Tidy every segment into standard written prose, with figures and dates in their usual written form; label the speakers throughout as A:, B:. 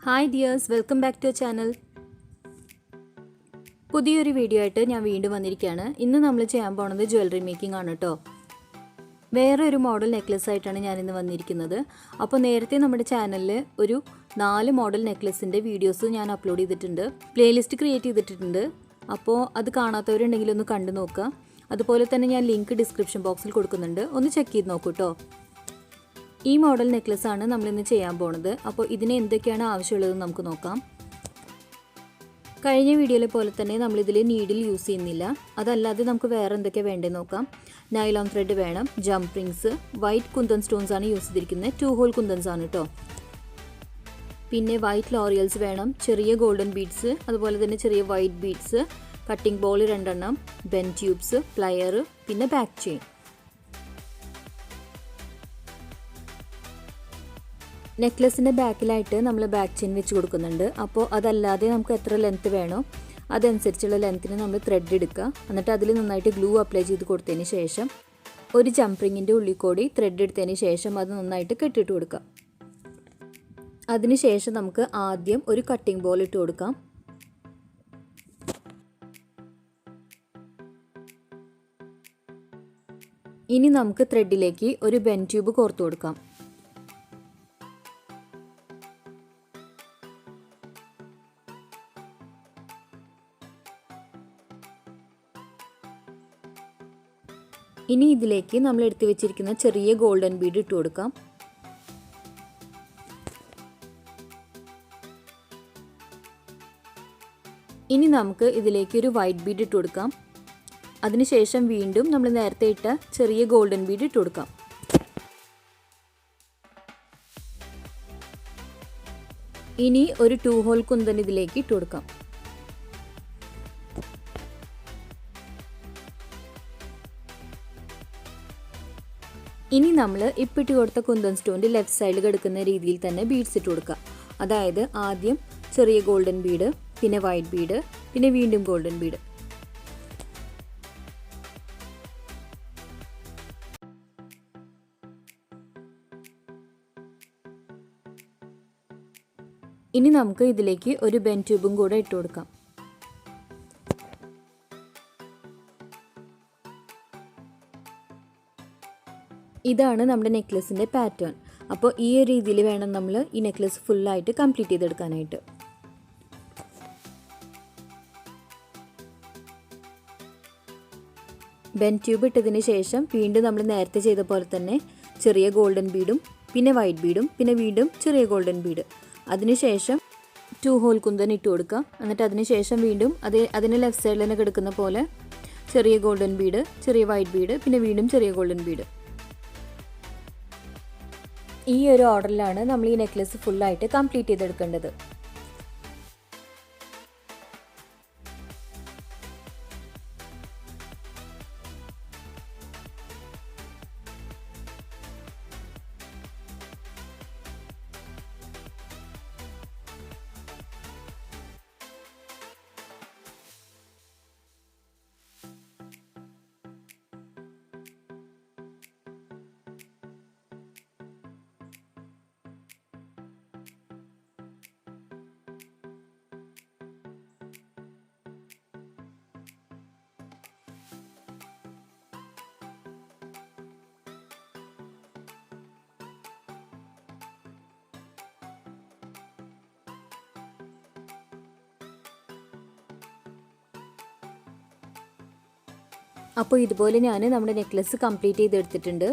A: Hi dears, welcome back to our channel. പുതിയൊരു video ആയിട്ട് ഞാൻ വീണ്ടും വന്നിരിക്കുകയാണ്. ഇന്ന് നമ്മൾ ചെയ്യാൻ പോകുന്നത് ജ്വല്ലറി മേക്കിംഗ് ആണ് കേട്ടോ. വേറെ ഒരു മോഡൽ നെക്ലസ് ആയിട്ടാണ് ഞാൻ ഇന്ന് വന്നിരിക്കുന്നത്. അപ്പോൾ നേരത്തെ നമ്മുടെ ചാനലിൽ ഒരു 4 മോഡൽ നെക്ലസിന്റെ വീഡിയോസ് ഞാൻ അപ്ലോഡ് ചെയ്തിട്ടുണ്ട്. പ്ലേലിസ്റ്റ് ക്രിയേറ്റ് ചെയ്തിട്ടുണ്ട്. അപ്പോൾ അത് കാണാത്തവരുണ്ടെങ്കിൽ ഒന്ന് കണ്ടു നോക്കുക. അതുപോലെ തന്നെ ഞാൻ ലിങ്ക് ഡിസ്ക്രിപ്ഷൻ ബോക്സിൽ കൊടുക്കുന്നുണ്ട്. ഒന്ന് ചെക്ക് ചെയ്ത് നോക്കൂ കേട്ടോ. ഈ മോഡൽ നെക്ലസ് ആണ് നമ്മൾ ഇന്ന് ചെയ്യാൻ പോകുന്നത്. അപ്പോൾ ഇതിന് എന്തൊക്കെയാണ് ആവശ്യമുള്ളത് നമുക്ക് നോക്കാം. കഴിഞ്ഞ വീഡിയോയിലെ പോലെ തന്നെ നമ്മൾ ഇതിൽ നീഡിൽ യൂസ് ചെയ്യുന്നില്ല. അതല്ലാതെ നമുക്ക് വേറെ എന്തൊക്കെ വേണ്ടതെന്ന് നോക്കാം. നൈലോൺ ത്രെഡ് വേണം, jump rings, white kundan stones ആണ് യൂസ് ചെയ്തിരിക്കുന്നത്. 2 ഹോൾ കുന്തൻസ് ആണ് കേട്ടോ. പിന്നെ വൈറ്റ് ലോറിയൽസ് വേണം, ചെറിയ ഗോൾഡൻ ബീഡ്സ്, അതുപോലെ തന്നെ ചെറിയ വൈറ്റ് ബീഡ്സ്, കട്ടിംഗ് ബോൾ 2 എണ്ണം, ബെൻ ട്യൂബ്സ്, പ്ലയർ, പിന്നെ ബാക്ക് ചെയിൻ. നെക്ലസിൻ്റെ ബാക്കിലായിട്ട് നമ്മൾ ബാക്ക് ചെയിൻ വെച്ച് കൊടുക്കുന്നുണ്ട്. അപ്പോൾ അതല്ലാതെ നമുക്ക് എത്ര ലെങ്ത്ത് വേണോ അതനുസരിച്ചുള്ള ലെങ്ത്തിന് നമ്മൾ ത്രെഡ് എടുക്കുക. എന്നിട്ട് അതിൽ നന്നായിട്ട് ഗ്ലൂ അപ്ലൈ ചെയ്ത് കൊടുത്തതിന് ശേഷം ഒരു ജംപ് റിങ്ങിൻ്റെ ഉള്ളിൽ കൂടി ത്രെഡ് എടുത്തതിന് ശേഷം അത് നന്നായിട്ട് കെട്ടിട്ട് കൊടുക്കുക. അതിനുശേഷം നമുക്ക് ആദ്യം ഒരു കട്ടിംഗ് ബോൾ ഇട്ട് കൊടുക്കാം. ഇനി നമുക്ക് ത്രെഡിലേക്ക് ഒരു ബെൻ ട്യൂബ് കോർത്ത് കൊടുക്കാം. ഇനി ഇതിലേക്ക് നമ്മൾ എടുത്തു വെച്ചിരിക്കുന്ന ചെറിയ ഗോൾഡൻ ബീഡ് ഇട്ട് കൊടുക്കാം. ഇനി നമുക്ക് ഇതിലേക്ക് ഒരു വൈറ്റ് ബീഡ് ഇട്ട് കൊടുക്കാം. അതിനുശേഷം വീണ്ടും നമ്മൾ നേരത്തെ ഇട്ട ചെറിയ ഗോൾഡൻ ബീഡ് ഇട്ട് കൊടുക്കാം. ഇനി ഒരു 2 ഹോൾ കുന്തൻ ഇതിലേക്ക് ഇട്ട് കൊടുക്കാം. ഇനി നമ്മൾ ഇപ്പിട്ട് കൊടുത്ത കുന്തൻ സ്റ്റോണിൻ്റെ ലെഫ്റ്റ് സൈഡിൽ കിടക്കുന്ന രീതിയിൽ തന്നെ ബീഡ്സ് ഇട്ട് കൊടുക്കുക. അതായത് ആദ്യം ചെറിയ ഗോൾഡൻ ബീഡ്, പിന്നെ വൈറ്റ് ബീഡ്, പിന്നെ വീണ്ടും ഗോൾഡൻ ബീഡ്. ഇനി നമുക്ക് ഇതിലേക്ക് ഒരു ബെൻ ട്യൂബും കൂടെ ഇട്ട് കൊടുക്കാം. ഇതാണ് നമ്മുടെ നെക്ലസിൻ്റെ പാറ്റേൺ. അപ്പോൾ ഈ ഒരു രീതിയിൽ വേണം നമ്മൾ ഈ നെക്ലസ് ഫുള്ളായിട്ട് കംപ്ലീറ്റ് ചെയ്തെടുക്കാനായിട്ട്. ബെൻ ട്യൂബ് ഇട്ടതിന് ശേഷം വീണ്ടും നമ്മൾ നേരത്തെ ചെയ്ത പോലെ തന്നെ ചെറിയ ഗോൾഡൻ ബീഡും, പിന്നെ വൈറ്റ് ബീഡും, പിന്നെ വീണ്ടും ചെറിയ ഗോൾഡൻ ബീഡ്. അതിനുശേഷം 2 ഹോൾ കുന്തൻ ഇട്ട് കൊടുക്കുക. എന്നിട്ട് അതിന് ശേഷം വീണ്ടും അതിന് ലെഫ്റ്റ് സൈഡിൽ തന്നെ കിടക്കുന്ന പോലെ ചെറിയ ഗോൾഡൻ ബീഡ്, ചെറിയ വൈറ്റ് ബീഡ്, പിന്നെ വീണ്ടും ചെറിയ ഗോൾഡൻ ബീഡ്. ഈ ഒരു ഓർഡറിലാണ് നമ്മൾ ഈ നെക്ലസ് ഫുള്ളായിട്ട് കംപ്ലീറ്റ് ചെയ്തെടുക്കേണ്ടത്. അപ്പോൾ ഇതുപോലെ ഞാൻ നമ്മുടെ നെക്ലസ് കംപ്ലീറ്റ് ചെയ്തെടുത്തിട്ടുണ്ട്.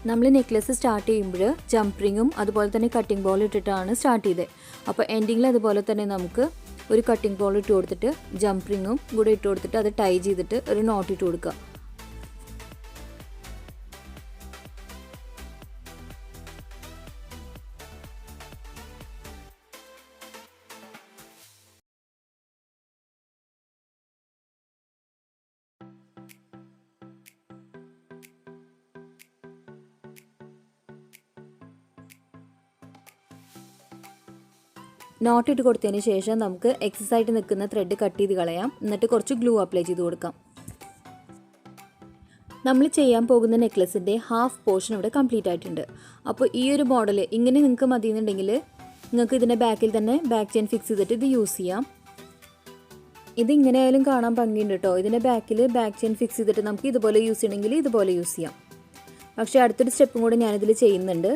A: നമ്മൾ നെക്ലസ് സ്റ്റാർട്ട് ചെയ്യുമ്പോൾ ജംപ് റിങ്ങും അതുപോലെ തന്നെ കട്ടിംഗ് ബോൾ ഇട്ടിട്ടാണ് സ്റ്റാർട്ട് ചെയ്തത്. അപ്പോൾ എൻഡിങ്ങിൽ അതുപോലെ തന്നെ നമുക്ക് ഒരു കട്ടിംഗ് ബോൾ ഇട്ട് കൊടുത്തിട്ട് ജംപ് റിങ്ങും കൂടെ ഇട്ട് കൊടുത്തിട്ട് അത് ടൈ ചെയ്തിട്ട് ഒരു നോട്ട് ഇട്ട് കൊടുക്കുക. നോട്ട് ഇട്ട് കൊടുത്തതിന് ശേഷം നമുക്ക് എക്സസ് ആയിട്ട് നിൽക്കുന്ന ത്രെഡ് കട്ട് ചെയ്ത് കളയാം. എന്നിട്ട് കുറച്ച് ഗ്ലൂ അപ്ലൈ ചെയ്ത് കൊടുക്കാം. നമ്മൾ ചെയ്യാൻ പോകുന്ന നെക്ലസിൻ്റെ ഹാഫ് പോർഷൻ ഇവിടെ കംപ്ലീറ്റ് ആയിട്ടുണ്ട്. അപ്പോൾ ഈ ഒരു മോഡൽ ഇങ്ങനെ നിങ്ങൾക്ക് മതിയെന്നുണ്ടെങ്കിൽ നിങ്ങൾക്ക് ഇതിൻ്റെ ബാക്കിൽ തന്നെ ബാക്ക് ചെയിൻ ഫിക്സ് ചെയ്തിട്ട് ഇത് യൂസ് ചെയ്യാം. ഇതിങ്ങനെ ആയാലും കാണാൻ ഭംഗിയുണ്ട് കേട്ടോ. ഇതിൻ്റെ ബാക്കിൽ ബാക്ക് ചെയിൻ ഫിക്സ് ചെയ്തിട്ട് നമുക്ക് ഇതുപോലെ യൂസ് ചെയ്യണമെങ്കിൽ ഇതുപോലെ യൂസ് ചെയ്യാം. പക്ഷേ അടുത്തൊരു സ്റ്റെപ്പും കൂടെ ഞാനിതിൽ ചെയ്യുന്നുണ്ട്.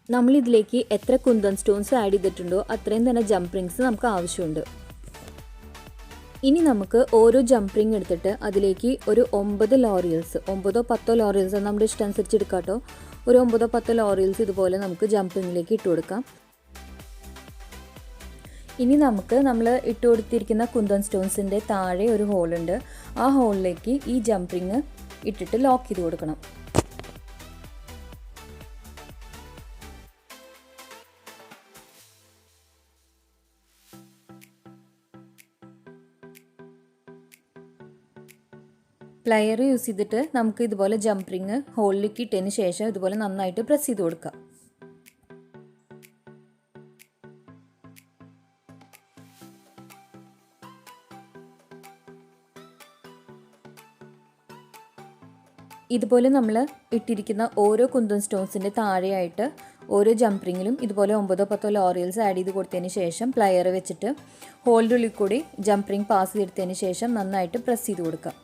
A: നമ്മളിതിലേക്ക് എത്ര കുന്തൻ സ്റ്റോൺസ് ആഡ് ചെയ്തിട്ടുണ്ടോ അത്രയും തന്നെ ജംപ് റിങ്സ് നമുക്ക് ആവശ്യമുണ്ട്. ഇനി നമുക്ക് ഓരോ ജംപ് റിങ് എടുത്തിട്ട് അതിലേക്ക് ഒരു 9 ലോറിയൽസ്, 9-10 ലോറിയൽസ് നമ്മുടെ ഇഷ്ടം അനുസരിച്ച് എടുക്കാം കേട്ടോ. ഒരു 9-10 ലോറിയൽസ് ഇതുപോലെ നമുക്ക് ജംപ് റിങ്ങിലേക്ക് ഇട്ട് കൊടുക്കാം. ഇനി നമുക്ക് നമ്മൾ ഇട്ട് കൊടുത്തിരിക്കുന്ന കുന്തൻ സ്റ്റോൺസിൻ്റെ താഴെ ഒരു ഹോളുണ്ട്. ആ ഹോളിലേക്ക് ഈ ജംപ് റിങ് ഇട്ടിട്ട് ലോക്ക് ചെയ്ത് കൊടുക്കണം. പ്ലയർ യൂസ് ചെയ്തിട്ട് നമുക്ക് ഇതുപോലെ ജംപ് റിങ് ഹോളിലേക്ക് ഇട്ടതിന് ശേഷം ഇതുപോലെ നന്നായിട്ട് പ്രസ് ചെയ്ത് കൊടുക്കാം. ഇതുപോലെ നമ്മൾ ഇട്ടിരിക്കുന്ന ഓരോ കുന്തൻ സ്റ്റോൺസിൻ്റെ താഴെയായിട്ട് ഓരോ ജംപ് റിങ്ങിലും ഇതുപോലെ 9-10 ലോറിയൽസ് ആഡ് ചെയ്ത് കൊടുത്തതിന് ശേഷം പ്ലയർ വെച്ചിട്ട് ഹോളിൻ്റെ ഉള്ളിൽ കൂടി ജംപ് റിങ് പാസ് ചെയ്തെടുത്തതിന് ശേഷം നന്നായിട്ട് പ്രസ് ചെയ്ത് കൊടുക്കാം.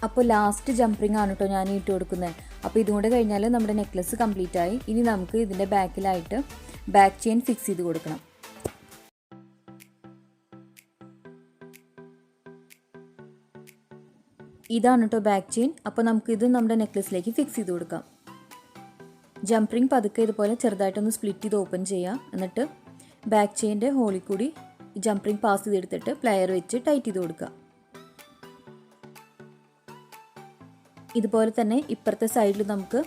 A: അപ്പോൾ ലാസ്റ്റ് ജംപ് റിങ് ആണ് കേട്ടോ ഞാൻ ഇട്ട് കൊടുക്കുന്നത്. അപ്പോൾ ഇതും കൂടെ കഴിഞ്ഞാൽ നമ്മുടെ നെക്ലസ് കംപ്ലീറ്റ് ആയി. ഇനി നമുക്ക് ഇതിൻ്റെ ബാക്കിലായിട്ട് ബാക്ക് ചെയിൻ ഫിക്സ് ചെയ്ത് കൊടുക്കണം. ഇതാണ് കേട്ടോ ബാക്ക് ചെയിൻ. അപ്പോൾ നമുക്കിത് നമ്മുടെ നെക്ലസിലേക്ക് ഫിക്സ് ചെയ്ത് കൊടുക്കാം. ജംപ് റിങ് പതുക്കെ ഇതുപോലെ ചെറുതായിട്ടൊന്ന് സ്പ്ലിറ്റ് ചെയ്ത് ഓപ്പൺ ചെയ്യാം. എന്നിട്ട് ബാക്ക് ചെയിൻ്റെ ഹോളിൽ കൂടി ജംപ് റിങ് പാസ് ചെയ്തെടുത്തിട്ട് പ്ലയർ വെച്ച് ടൈറ്റ് ചെയ്ത് കൊടുക്കുക. ഇതുപോലെ തന്നെ ഇപ്പുറത്തെ സൈഡിൽ നമുക്ക്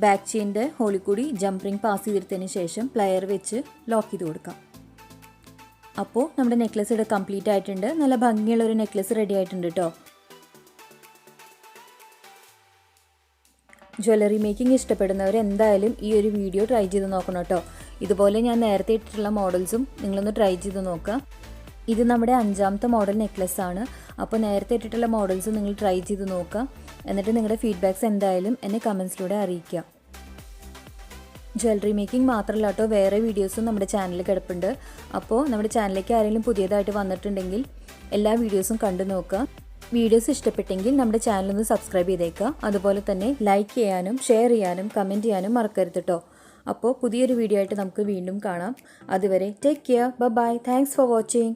A: ബാക്ക് ചെയിൻ്റെ ഹോളിൽ കൂടി ജംപ് റിങ് പാസ് ചെയ്തെടുത്തതിന് ശേഷം പ്ലയർ വെച്ച് ലോക്ക് ചെയ്ത് കൊടുക്കാം. അപ്പോൾ നമ്മുടെ നെക്ലസ് ഇവിടെ കംപ്ലീറ്റ് ആയിട്ടുണ്ട്. നല്ല ഭംഗിയുള്ള ഒരു നെക്ലസ് റെഡി ആയിട്ടുണ്ട് കേട്ടോ. ജ്വല്ലറി മേക്കിംഗ് ഇഷ്ടപ്പെടുന്നവർ എന്തായാലും ഈ ഒരു വീഡിയോ ട്രൈ ചെയ്ത് നോക്കണം കേട്ടോ. ഇതുപോലെ ഞാൻ നേരത്തെ ഇട്ടിട്ടുള്ള മോഡൽസും നിങ്ങളൊന്ന് ട്രൈ ചെയ്ത് നോക്കുക. ഇത് നമ്മുടെ 5ാമത്തെ മോഡൽ നെക്ലസ് ആണ്. അപ്പോൾ നേരത്തെ ഇട്ടിട്ടുള്ള മോഡൽസ് നിങ്ങൾ ട്രൈ ചെയ്ത് നോക്കുക. എന്നിട്ട് നിങ്ങളുടെ ഫീഡ്ബാക്ക്സ് എന്തായാലും എന്നെ കമൻസിലൂടെ അറിയിക്കുക. ജ്വല്ലറി മേക്കിംഗ് മാത്രമല്ല കേട്ടോ, വേറെ വീഡിയോസും നമ്മുടെ ചാനലിൽ കിടപ്പുണ്ട്. അപ്പോൾ നമ്മുടെ ചാനലിലേക്ക് ആരെങ്കിലും പുതിയതായിട്ട് വന്നിട്ടുണ്ടെങ്കിൽ എല്ലാ വീഡിയോസും കണ്ടു നോക്കുക. വീഡിയോസ് ഇഷ്ടപ്പെട്ടെങ്കിൽ നമ്മുടെ ചാനലൊന്ന് സബ്സ്ക്രൈബ് ചെയ്തേക്കുക. അതുപോലെ തന്നെ ലൈക്ക് ചെയ്യാനും ഷെയർ ചെയ്യാനും കമൻറ്റ് ചെയ്യാനും മറക്കരുത് കേട്ടോ. അപ്പോൾ പുതിയൊരു വീഡിയോ ആയിട്ട് നമുക്ക് വീണ്ടും കാണാം. അതുവരെ take care. Bye. Thanks for watching.